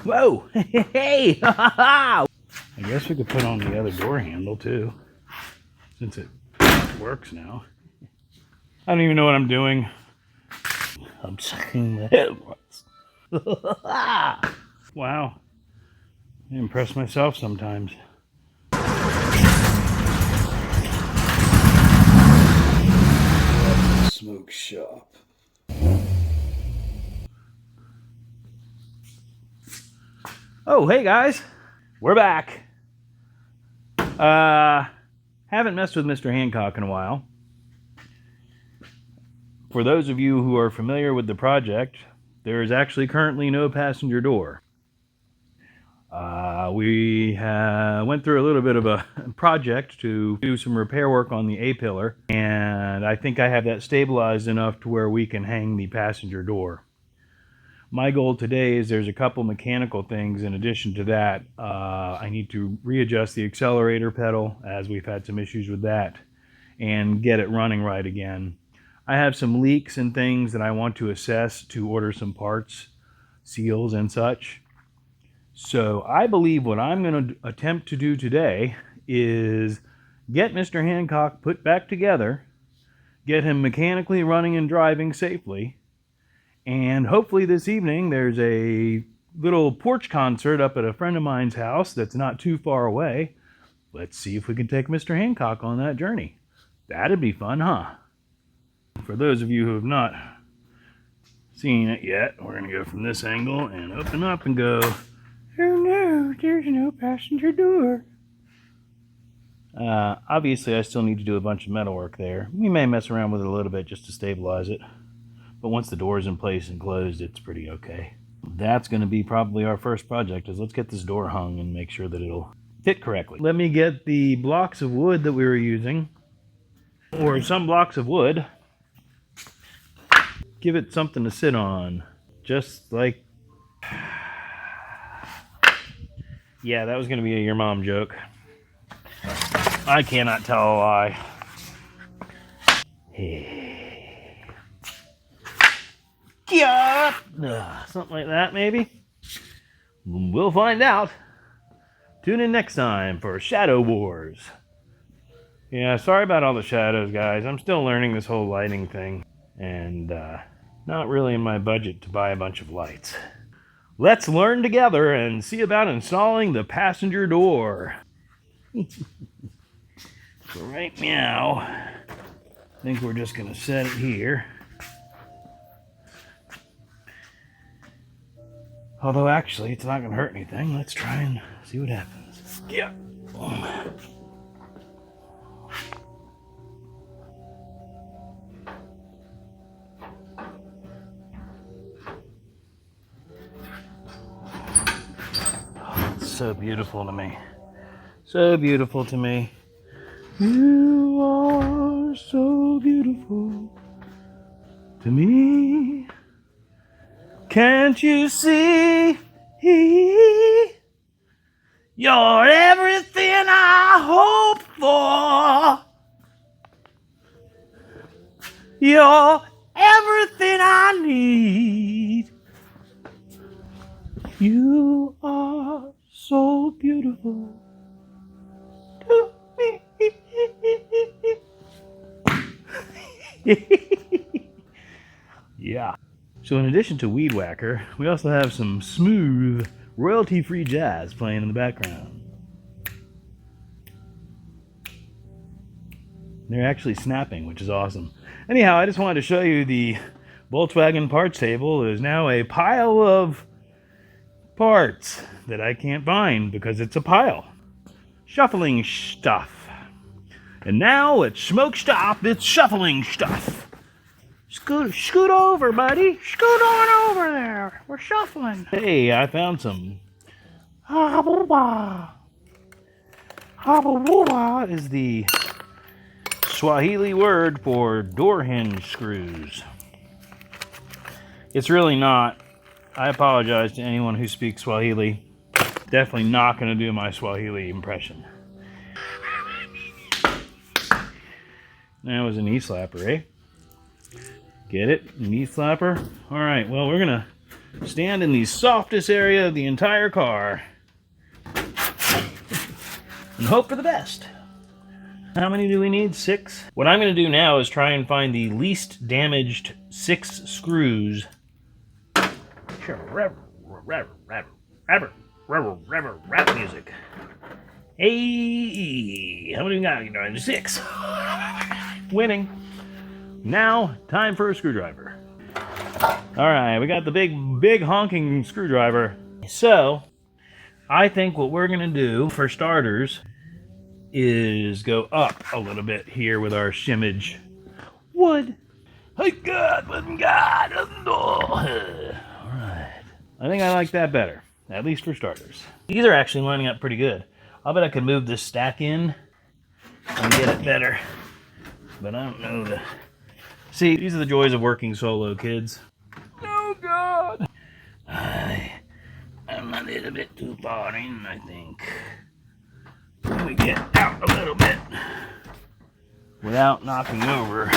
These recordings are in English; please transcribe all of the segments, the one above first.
Whoa! Hey! I guess we could put on the other door handle too, since it works now. I don't even know what I'm doing. I'm sucking the headlights. Wow. I impress myself sometimes. Smoke shop. Oh, hey guys. We're back. Haven't messed with Mr. Hancock in a while. For those of you who are familiar with the project, there is actually currently no passenger door. We went through a little bit of a project to do some repair work on the A-pillar, and I think I have that stabilized enough to where we can hang the passenger door. My goal today is there's a couple mechanical things in addition to that. I need to readjust the accelerator pedal, as we've had some issues with that, and get it running right again. I have some leaks and things that I want to assess to order some parts, seals and such. So I believe what I'm going to attempt to do today is get Mr. Hancock put back together, get him mechanically running and driving safely, and hopefully this evening there's a little porch concert up at a friend of mine's house that's not too far away. Let's see if we can take Mr. Hancock on that journey. That'd be fun, huh? For those of you who have not seen it yet, we're going to go from this angle and open up and go, oh no, there's no passenger door. Obviously I still need to do a bunch of metal work there. We may mess around with it a little bit just to stabilize it. But once the door's in place and closed, it's pretty okay. That's going to be probably our first project, is let's get this door hung and make sure that it'll fit correctly. Let me get the blocks of wood that we were using, or some blocks of wood. Give it something to sit on. Just like... Yeah, that was going to be a your mom joke. I cannot tell a lie. Yeah, something like that, maybe. We'll find out. Tune in next time for Shadow Wars. Yeah, sorry about all the shadows, guys. I'm still learning this whole lighting thing. And not really in my budget to buy a bunch of lights. Let's learn together and see about installing the passenger door. So right now, I think we're just going to set it here. Although actually, it's not going to hurt anything. Let's try and see what happens. Yeah. So beautiful to me. So beautiful to me. You are so beautiful to me. Can't you see? You're everything I hope for. You're everything I need. You are so beautiful to me. Yeah. So in addition to Weed Whacker, we also have some smooth, royalty-free jazz playing in the background. They're actually snapping, which is awesome. Anyhow, I just wanted to show you the Volkswagen parts table. There's now a pile of parts that I can't find because it's a pile. Shuffling stuff. And now it's smoke stop, it's shuffling stuff. Scoot over, buddy. Scoot on over there. We're shuffling. Hey, I found some. Habuba. Habuba is the Swahili word for door hinge screws. It's really not. I apologize to anyone who speaks Swahili. Definitely not going to do my Swahili impression. That was a knee slapper, eh? Get it? Knee slapper? Alright, well, we're going to stand in the softest area of the entire car and hope for the best. How many do we need? 6? What I'm going to do now is try and find the least damaged 6 screws. Rap music. Hey, how many we got? 6. Winning. Now, time for a screwdriver. All right, we got the big honking screwdriver. So, I think what we're going to do, for starters, is go up a little bit here with our shimmage wood. Hey, God, God. All right. I think I like that better, at least for starters. These are actually lining up pretty good. I'll bet I could move this stack in and get it better. But I don't know. See, these are the joys of working solo, kids. Oh, God. I'm a little bit too far in, I think. Let me get out a little bit without knocking over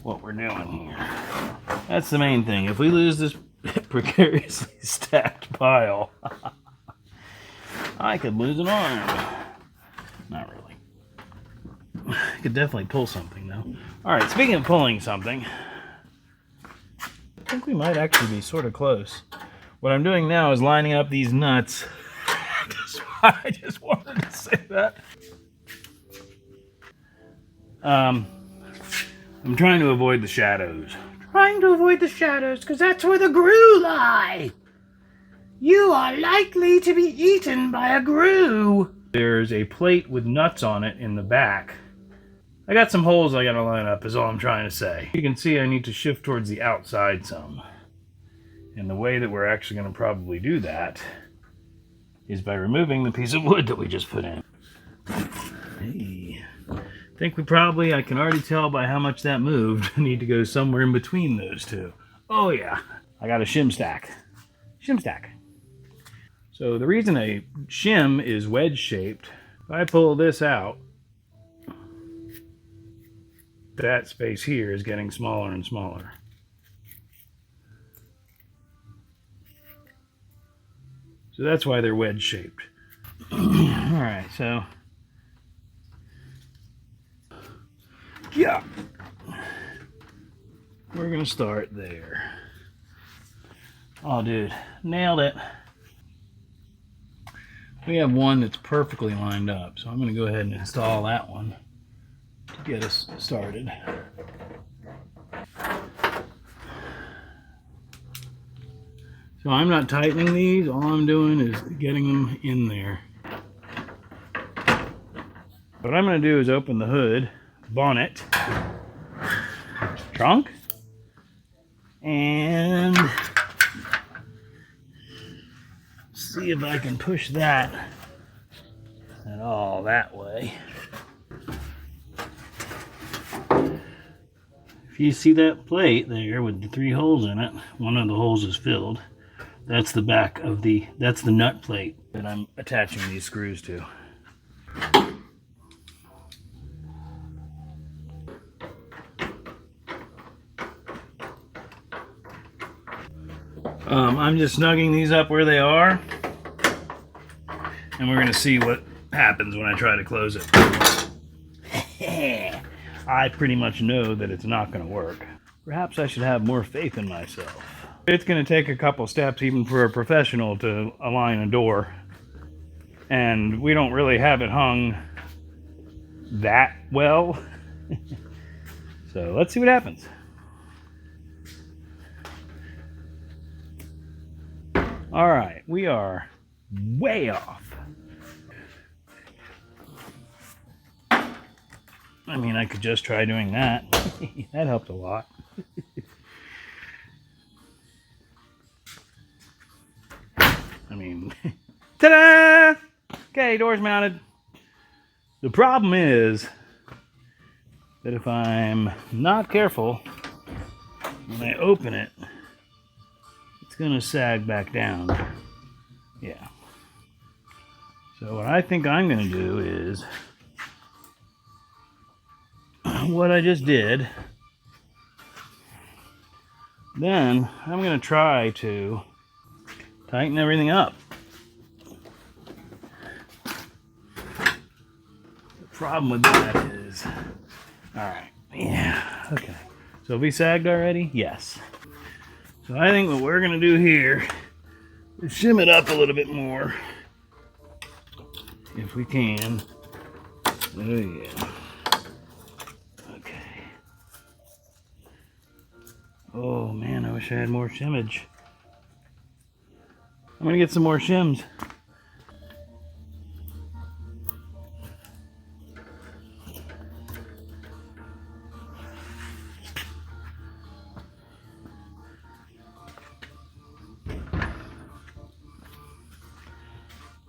what we're doing here. That's the main thing. If we lose this precariously stacked pile, I could lose an arm. Not really. I could definitely pull something, though. All right, speaking of pulling something, I think we might actually be sort of close. What I'm doing now is lining up these nuts. I just wanted to say that. I'm trying to avoid the shadows. Trying to avoid the shadows, because that's where the grue lie. You are likely to be eaten by a grue. There's a plate with nuts on it in the back. I got some holes I gotta line up, is all I'm trying to say. You can see I need to shift towards the outside some. And the way that we're actually gonna probably do that is by removing the piece of wood that we just put in. Hey. I think I can already tell by how much that moved, need to go somewhere in between those two. Oh yeah, I got a shim stack. Shim stack. So the reason a shim is wedge shaped, if I pull this out, that space here is getting smaller and smaller. So that's why they're wedge shaped. All right, so yeah, we're gonna start there. Oh, dude, nailed it. We have one that's perfectly lined up, so I'm gonna go ahead and install that one to get us started. So I'm not tightening these, all I'm doing is getting them in there. What I'm going to do is open the hood, bonnet, trunk, and see if I can push that at all that way. If you see that plate there with the 3 holes in it, one of the holes is filled. That's the back of that's the nut plate that I'm attaching these screws to. I'm just snugging these up where they are, and we're going to see what happens when I try to close it. I pretty much know that it's not going to work. Perhaps I should have more faith in myself. It's going to take a couple steps even for a professional to align a door, and we don't really have it hung that well. So let's see what happens. All right, we are way off. I mean, I could just try doing that. That helped a lot. I mean, ta-da! Okay, door's mounted. The problem is that if I'm not careful, when I open it, it's going to sag back down. Yeah. So what I think I'm going to do is what I just did. Then I'm going to try to tighten everything up. The problem with that is, all right, yeah, okay. So have we sagged already? Yes. So I think what we're going to do here is shim it up a little bit more, if we can. Oh yeah. Okay. Oh man, I wish I had more shimmage. I'm going to get some more shims.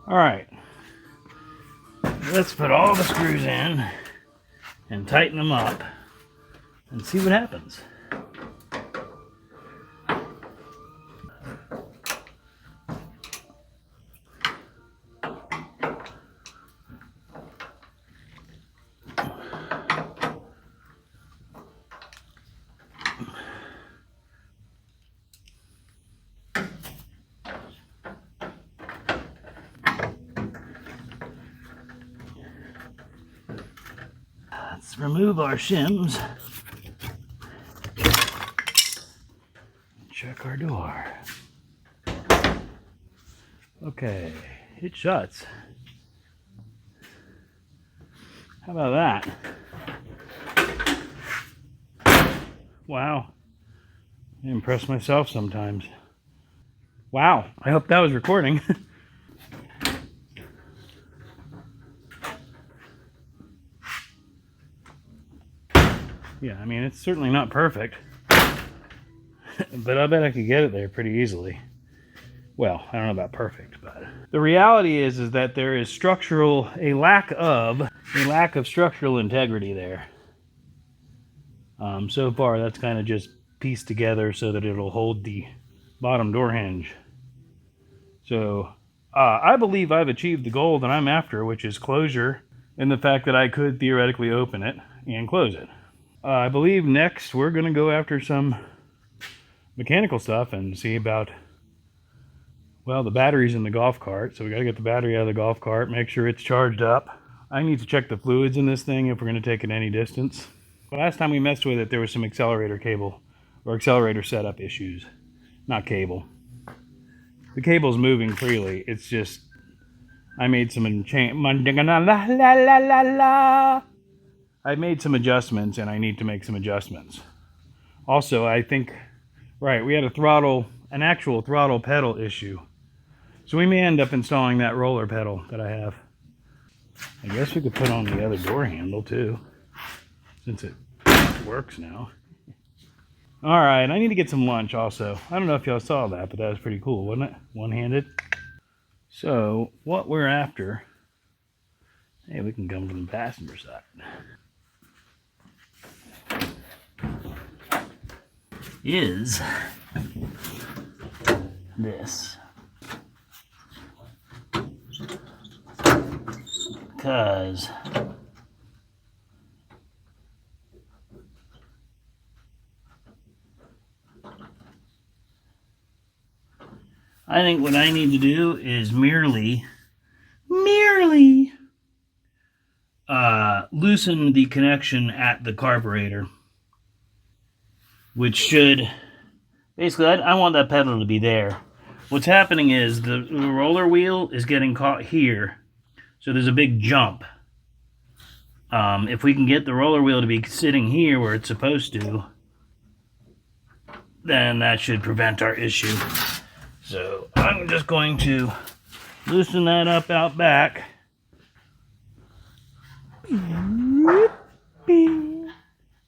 All right, let's put all the screws in and tighten them up and see what happens. Let's remove our shims. Check our door. Okay, it shuts. How about that? Wow. I impress myself sometimes. Wow, I hope that was recording. Yeah, I mean, it's certainly not perfect. But I bet I could get it there pretty easily. Well, I don't know about perfect, but the reality is that there is a lack of structural integrity there. So far, that's kind of just pieced together so that it'll hold the bottom door hinge. So I believe I've achieved the goal that I'm after, which is closure, and the fact that I could theoretically open it and close it. I believe next we're going to go after some mechanical stuff and see about, well, the batteries in the golf cart. So we got to get the battery out of the golf cart, make sure it's charged up. I need to check the fluids in this thing if we're going to take it any distance. The last time we messed with it, there was some accelerator cable or accelerator setup issues. Not cable. The cable's moving freely. It's just, I made some I made some adjustments, and I need to make some adjustments. Also, I think, right, we had an actual throttle pedal issue. So we may end up installing that roller pedal that I have. I guess we could put on the other door handle too, since it works now. All right, I need to get some lunch also. I don't know if y'all saw that, but that was pretty cool, wasn't it? One-handed. So what we're after, hey, we can come from the passenger side, is this. Because I think what I need to do is merely loosen the connection at the carburetor, which should, basically, I want that pedal to be there. What's happening is the roller wheel is getting caught here, so there's a big jump. If we can get the roller wheel to be sitting here where it's supposed to, then that should prevent our issue. So I'm just going to loosen that up out back.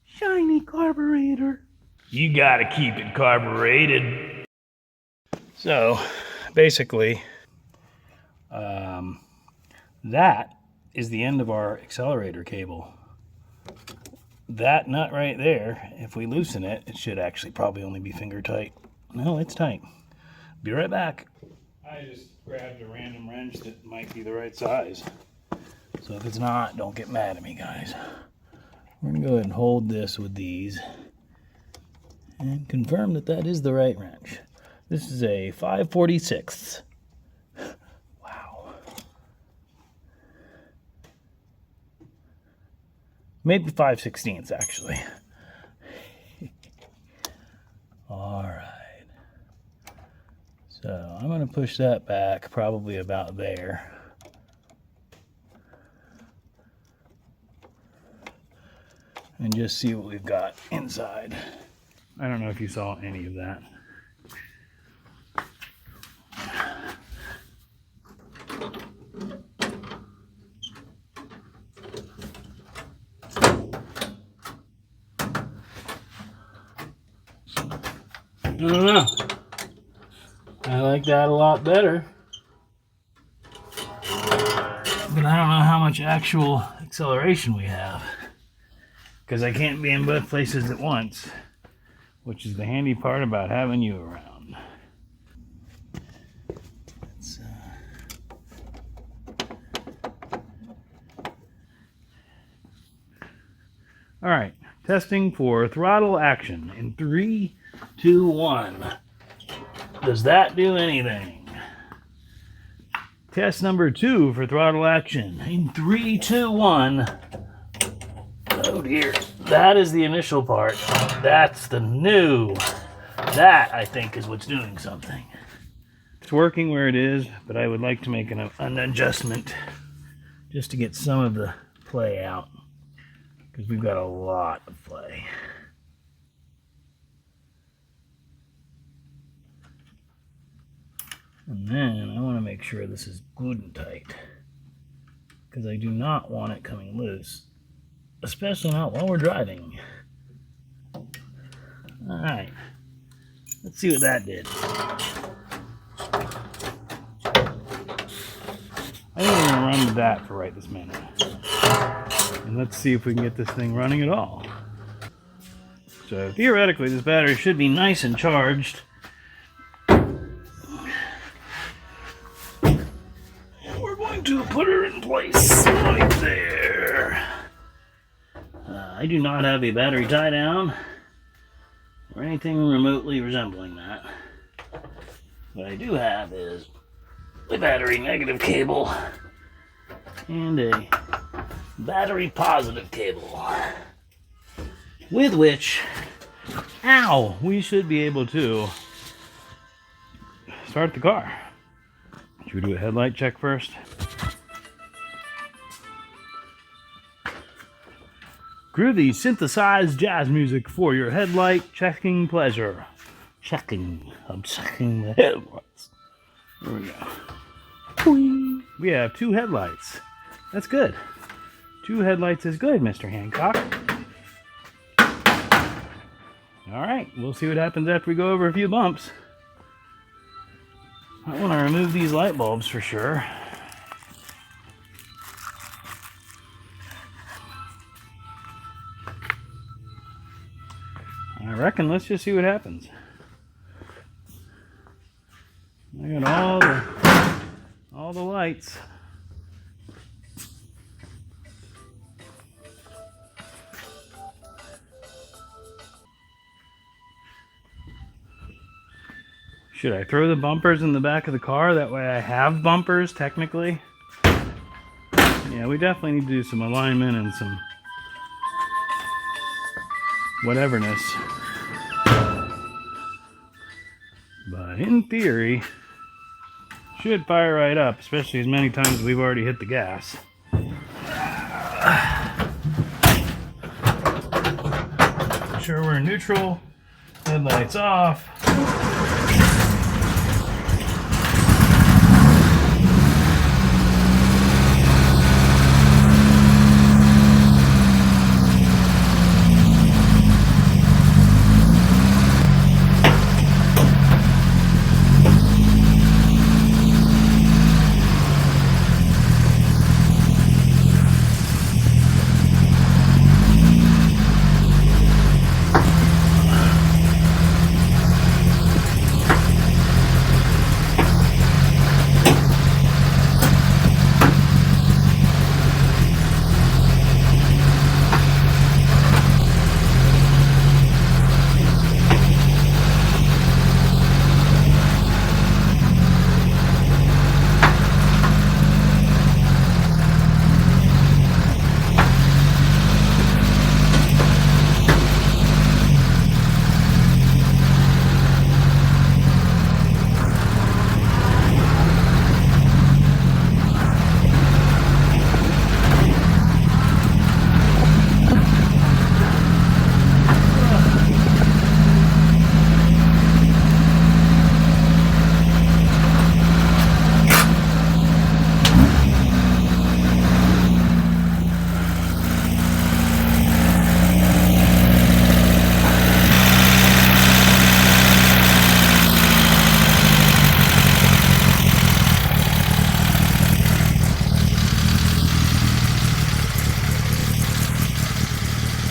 Shiny carburetor. You gotta keep it carbureted. So basically, that is the end of our accelerator cable. That nut right there, if we loosen it, it should actually probably only be finger tight. No, it's tight. Be right back. I just grabbed a random wrench that might be the right size. So if it's not, don't get mad at me, guys. We're gonna go ahead and hold this with these. and confirm that that is the right wrench. This is a 5/46. Wow. Maybe 5/16 actually. All right. So I'm going to push that back probably about there. And just see what we've got inside. I don't know if you saw any of that. I don't know. I like that a lot better. But I don't know how much actual acceleration we have. Because I can't be in both places at once. Which is the handy part about having you around. Alright, testing for throttle action in 3, 2, 1. Does that do anything? Test number 2 for throttle action in 3, 2, 1. Oh dear, that is the initial part. That's the new. That, I think, is what's doing something. It's working where it is, but I would like to make an adjustment just to get some of the play out. Because we've got a lot of play. And then I want to make sure this is good and tight. Because I do not want it coming loose. Especially not while we're driving. Alright. Let's see what that did. I think we're going to run that for right this minute. And let's see if we can get this thing running at all. So theoretically, this battery should be nice and charged. And we're going to put her in place right there. I do not have a battery tie down or anything remotely resembling that. What I do have is a battery negative cable and a battery positive cable, with which, we should be able to start the car. Should we do a headlight check first? Groovy synthesized jazz music for your headlight checking pleasure. I'm checking the headlights. There we go. We have 2 headlights. That's good. 2 headlights is good, Mr. Hancock. Alright, we'll see what happens after we go over a few bumps. I want to remove these light bulbs for sure. I reckon let's just see what happens. I got all the lights. Should I throw the bumpers in the back of the car? That way I have bumpers, technically. Yeah, we definitely need to do some alignment and some whateverness. But in theory, should fire right up, especially as many times as we've already hit the gas. Make sure we're in neutral, headlights off.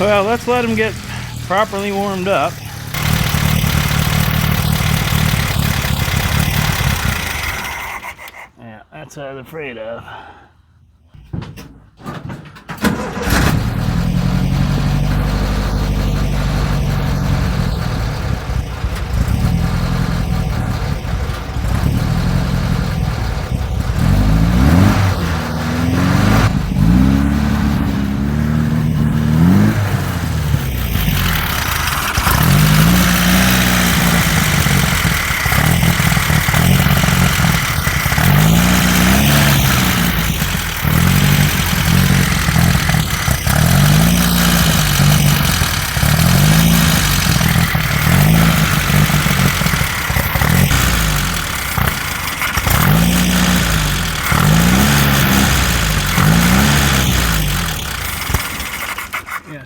Well, let's let them get properly warmed up. Yeah, that's what I was afraid of.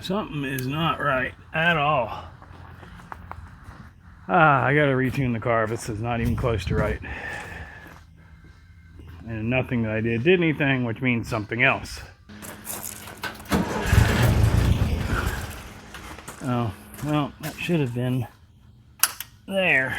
Something is not right at all. I gotta retune the car. This is not even close to right. And nothing that I did anything, which means something else. Oh, well, that should have been there.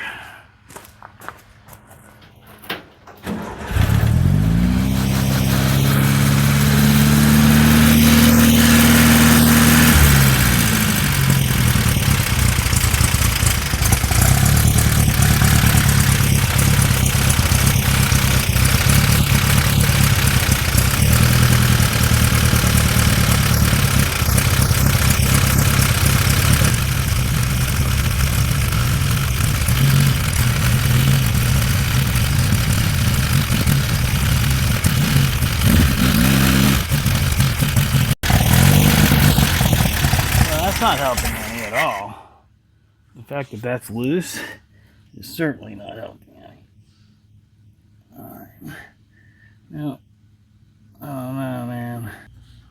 Not helping any at all. The fact that that's loose is certainly not helping any. Alright. No. Oh no, man.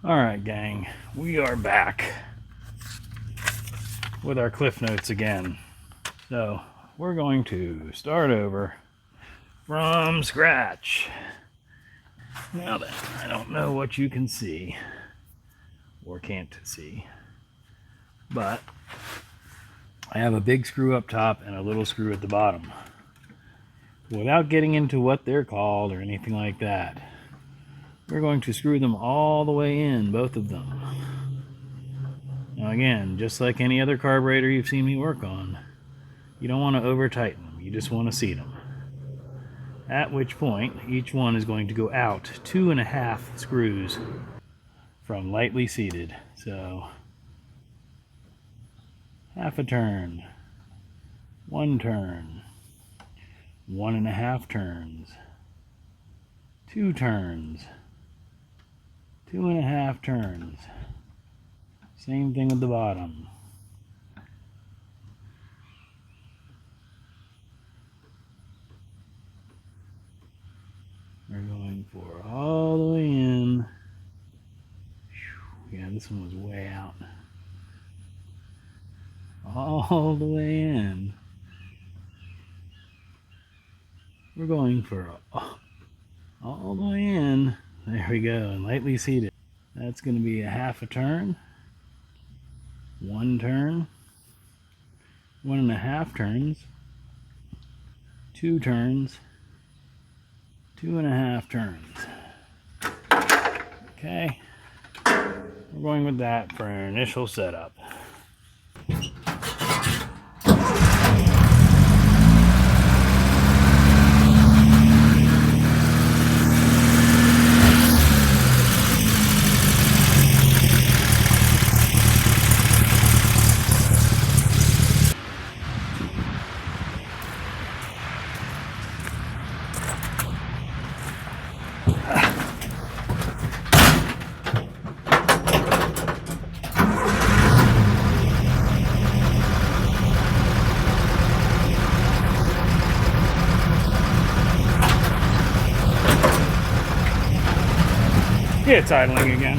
Alright, gang. We are back with our Cliff Notes again. So, we're going to start over from scratch. Now then, I don't know what you can see or can't see. But I have a big screw up top and a little screw at the bottom. Without getting into what they're called or anything like that, we're going to screw them all the way in, both of them. Now again, just like any other carburetor you've seen me work on, you don't want to over tighten them, you just want to seat them. At which point, each one is going to go out 2.5 screws from lightly seated. So half a turn, 1 turn, 1.5 turns, 2 turns, 2.5 turns. Same thing at the bottom. We're going for all the way in. Yeah, this one was way out. All the way in. We're going for all the way in. There we go, and lightly seated. That's going to be a half a turn, 1 turn, 1.5 turns, 2 turns, 2.5 turns. Okay, we're going with that for an initial setup. It's idling again.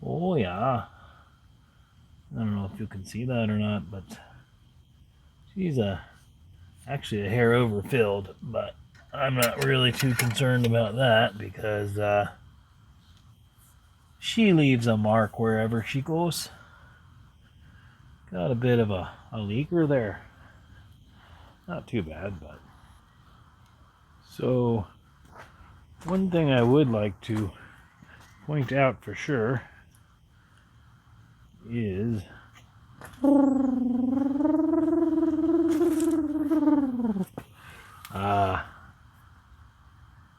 Oh yeah. I don't know if you can see that or not, but she's actually a hair overfilled, but I'm not really too concerned about that because she leaves a mark wherever she goes. Got a bit of a leaker there. Not too bad, but. So, one thing I would like to point out for sure is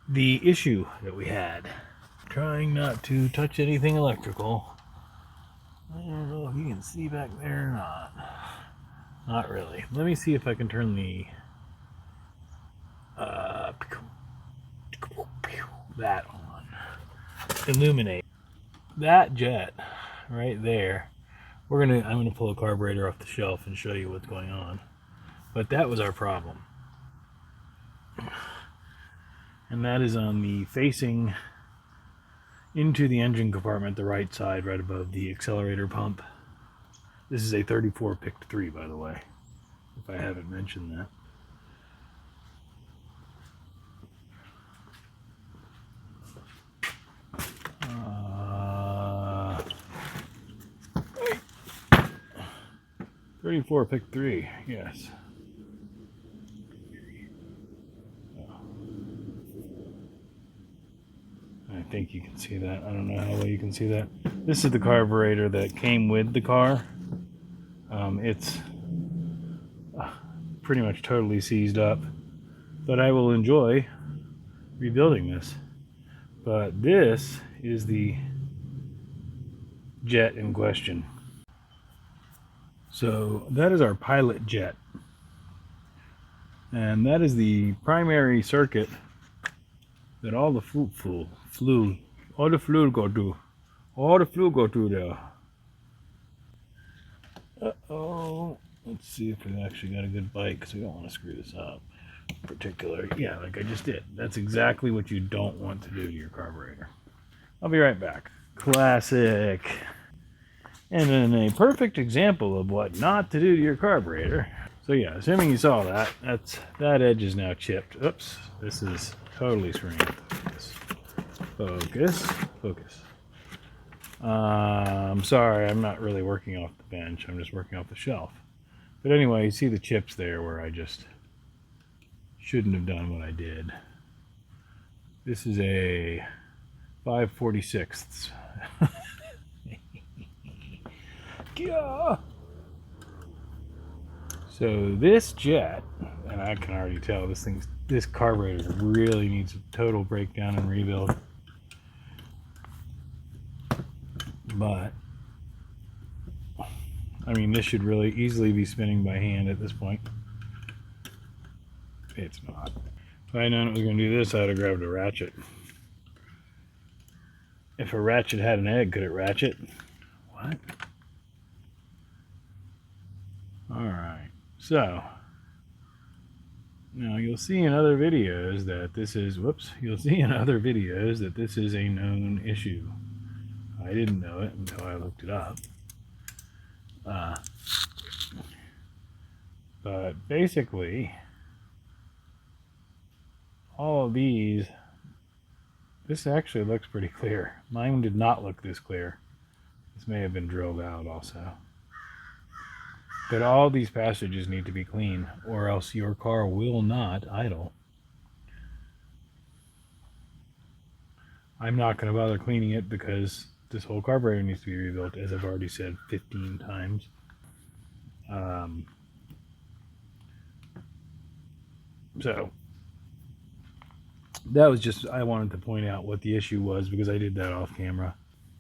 the issue that we had. Trying not to touch anything electrical. I don't know if you can see back there or not. Not really. Let me see if I can turn the that on. Illuminate. That jet right there. I'm gonna pull a carburetor off the shelf and show you what's going on. But that was our problem. And that is on the facing into the engine compartment, the right side, right above the accelerator pump. This is a 34 picked 3, by the way, if I haven't mentioned that. 34 picked 3, yes. I think you can see that. I don't know how well you can see that. This is the carburetor that came with the car. It's pretty much totally seized up, but I will enjoy rebuilding this. But this is the jet in question. So that is our pilot jet, and that is the primary circuit that all the fluid go to there. Uh-oh. Let's see if we actually got a good bite, because we don't want to screw this up. In particular, yeah, like I just did. That's exactly what you don't want to do to your carburetor. I'll be right back. Classic. And then a perfect example of what not to do to your carburetor. So yeah, assuming you saw that, that edge is now chipped. Oops, this is totally screwing up the focus. Focus. I'm sorry, I'm not really working off the bench. I'm just working off the shelf. But anyway, you see the chips there where I just shouldn't have done what I did. This is a 5/46. Yeah. So this jet, and I can already tell this carburetor really needs a total breakdown and rebuild. But I mean, this should really easily be spinning by hand at this point. It's not. If I had known it was going to do this, I'd have grabbed a ratchet. If a ratchet had an egg, could it ratchet? What? Alright, so now you'll see in other videos that this is, you'll see in other videos that this is a known issue. I didn't know it until I looked it up. But basically, all of these, this actually looks pretty clear. Mine did not look this clear. This may have been drilled out also. But all these passages need to be clean, or else your car will not idle. I'm not going to bother cleaning it because this whole carburetor needs to be rebuilt, as I've already said 15 times. So that was just, I wanted to point out what the issue was, because I did that off camera,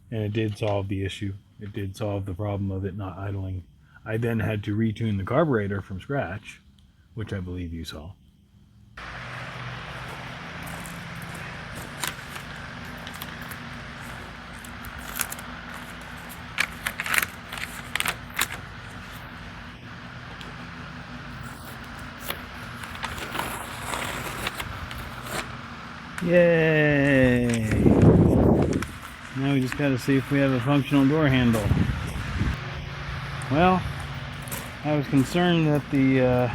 and it did solve the issue. It did solve the problem of it not idling. I then had to retune the carburetor from scratch, which I believe you saw. Yay! Now we just got to see if we have a functional door handle. Well, I was concerned that the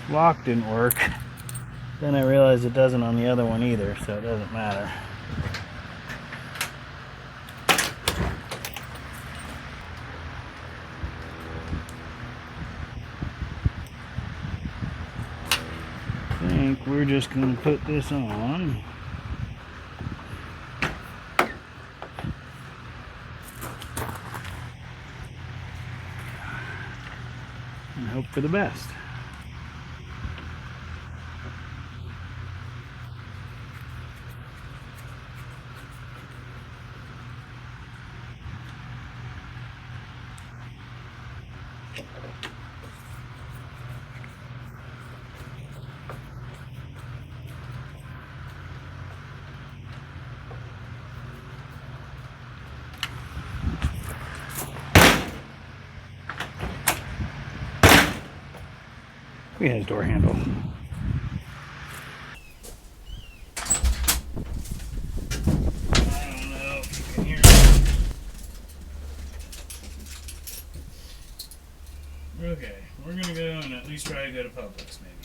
lock didn't work. Then I realized it doesn't on the other one either, so it doesn't matter. I think we're just going to put this on. And hope for the best. We had his door handle. I don't know if you can hear it. Okay, we're gonna go and at least try to go to Publix maybe.